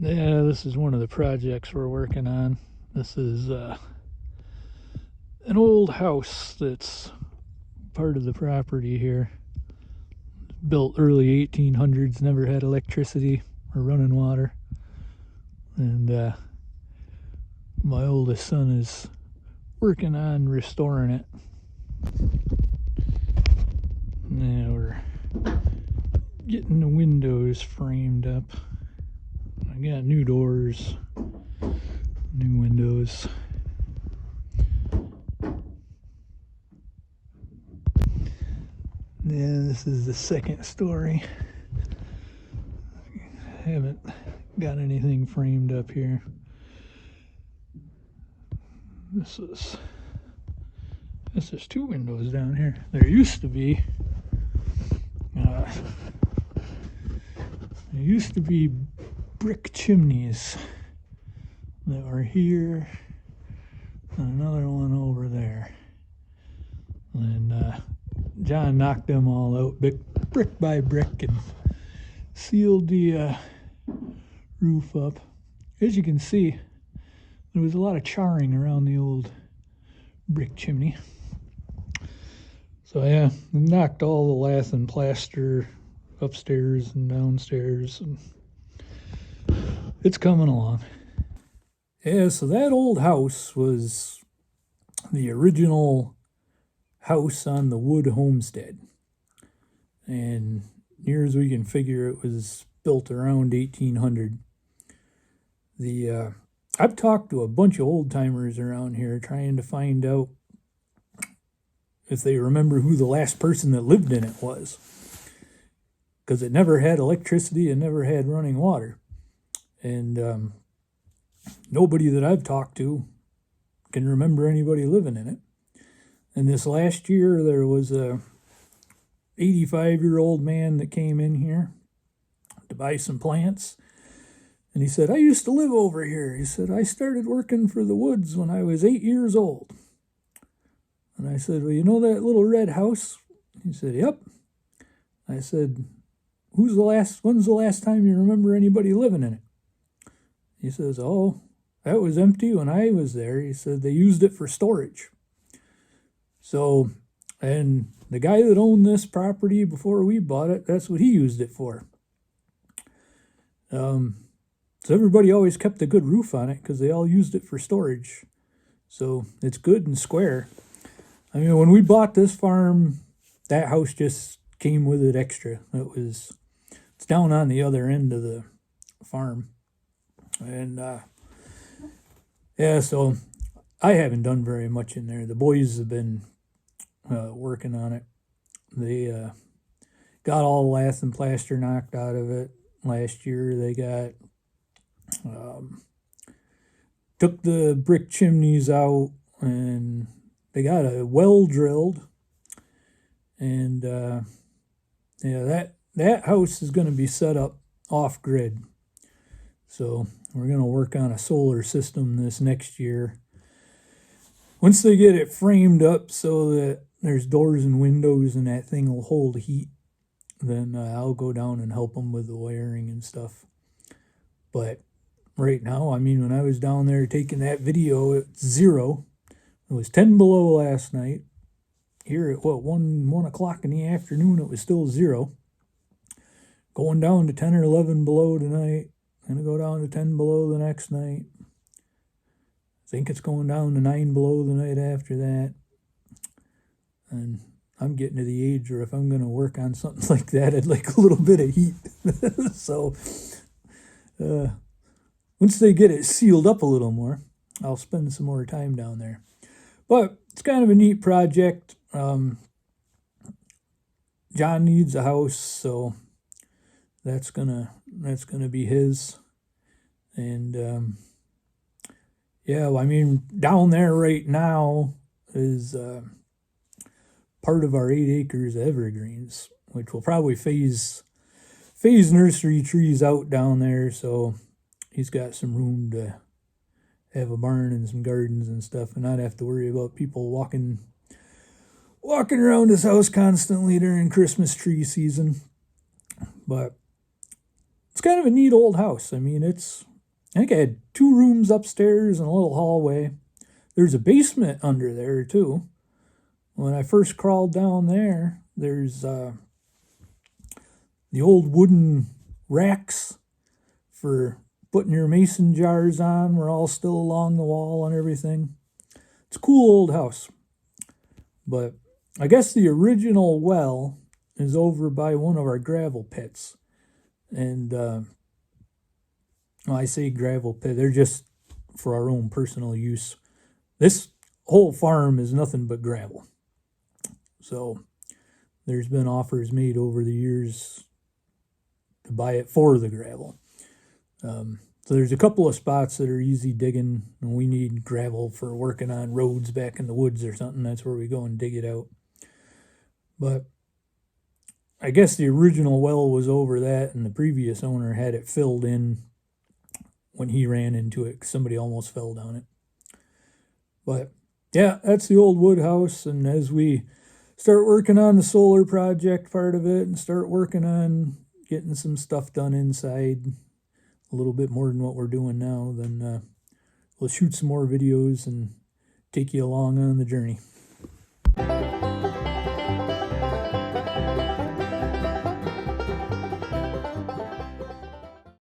Yeah, this is one of the projects we're working on. This is an old house that's part of the property here. Built early 1800's, never had electricity or running water. And my oldest son is working on restoring it. Yeah, we're getting the windows framed up. I got new doors, new windows. Yeah, this is the second story. Haven't got anything framed up here. This is two windows down here. There used to be brick chimneys that were here and another one over there. And John knocked them all out brick by brick and sealed the roof up. As you can see, there was a lot of charring around the old brick chimney. So yeah, knocked all the lath and plaster upstairs and downstairs, and it's coming along. Yeah, so that old house was the original house on the Wood homestead. And near as we can figure, it was built around 1800. I've talked to a bunch of old timers around here trying to find out if they remember who the last person that lived in it was, because it never had electricity and never had running water. And nobody that I've talked to can remember anybody living in it. And this last year, there was a 85-year-old man that came in here to buy some plants. And he said, I used to live over here. He said, I started working for the Woods when I was 8 years old. And I said, well, you know that little red house? He said, yep. I said, when's the last time you remember anybody living in it? He says, oh, that was empty when I was there. He said, they used it for storage. So, and the guy that owned this property before we bought it, that's what he used it for. So everybody always kept a good roof on it because they all used it for storage. So it's good and square. I mean, when we bought this farm, that house just came with it extra. It's down on the other end of the farm. And yeah, so I haven't done very much in there. The boys have been working on it. They got all the lath and plaster knocked out of it last year. They took the brick chimneys out, and they got a well drilled. And yeah, that house is going to be set up off grid. So we're going to work on a solar system this next year. Once they get it framed up so that there's doors and windows and that thing will hold heat, then I'll go down and help them with the wiring and stuff. But right now, I mean, when I was down there taking that video, it's 0. It was 10 below last night. Here at 1 o'clock in the afternoon, it was still 0. Going down to 10 or 11 below tonight. Gonna go down to 10 below the next night. I think it's going down to 9 below the night after that. And I'm getting to the age where if I'm gonna work on something like that, I'd like a little bit of heat. So once they get it sealed up a little more, I'll spend some more time down there. But it's kind of a neat project. John needs a house, so that's gonna be his. And yeah, well, I mean, down there right now is part of our 8 acres of evergreens, which will probably phase nursery trees out down there. So he's got some room to have a barn and some gardens and stuff, and not have to worry about people walking around his house constantly during Christmas tree season. But it's kind of a neat old house. I mean, it's I think I had 2 rooms upstairs and a little hallway. There's a basement under there too. When I first crawled down there, there's the old wooden racks for putting your mason jars on were all still along the wall and everything. It's a cool old house. But I guess the original well is over by one of our gravel pits. And well, I say gravel pit, they're just for our own personal use. This whole farm is nothing but gravel. So there's been offers made over the years to buy it for the gravel. So there's a couple of spots that are easy digging, and we need gravel for working on roads back in the woods or something. That's where we go and dig it out. But I guess the original well was over that, and the previous owner had it filled in when he ran into it 'cause somebody almost fell down it. But yeah, that's the old wood house, and as we start working on the solar project part of it and start working on getting some stuff done inside, a little bit more than what we're doing now, then we'll shoot some more videos and take you along on the journey.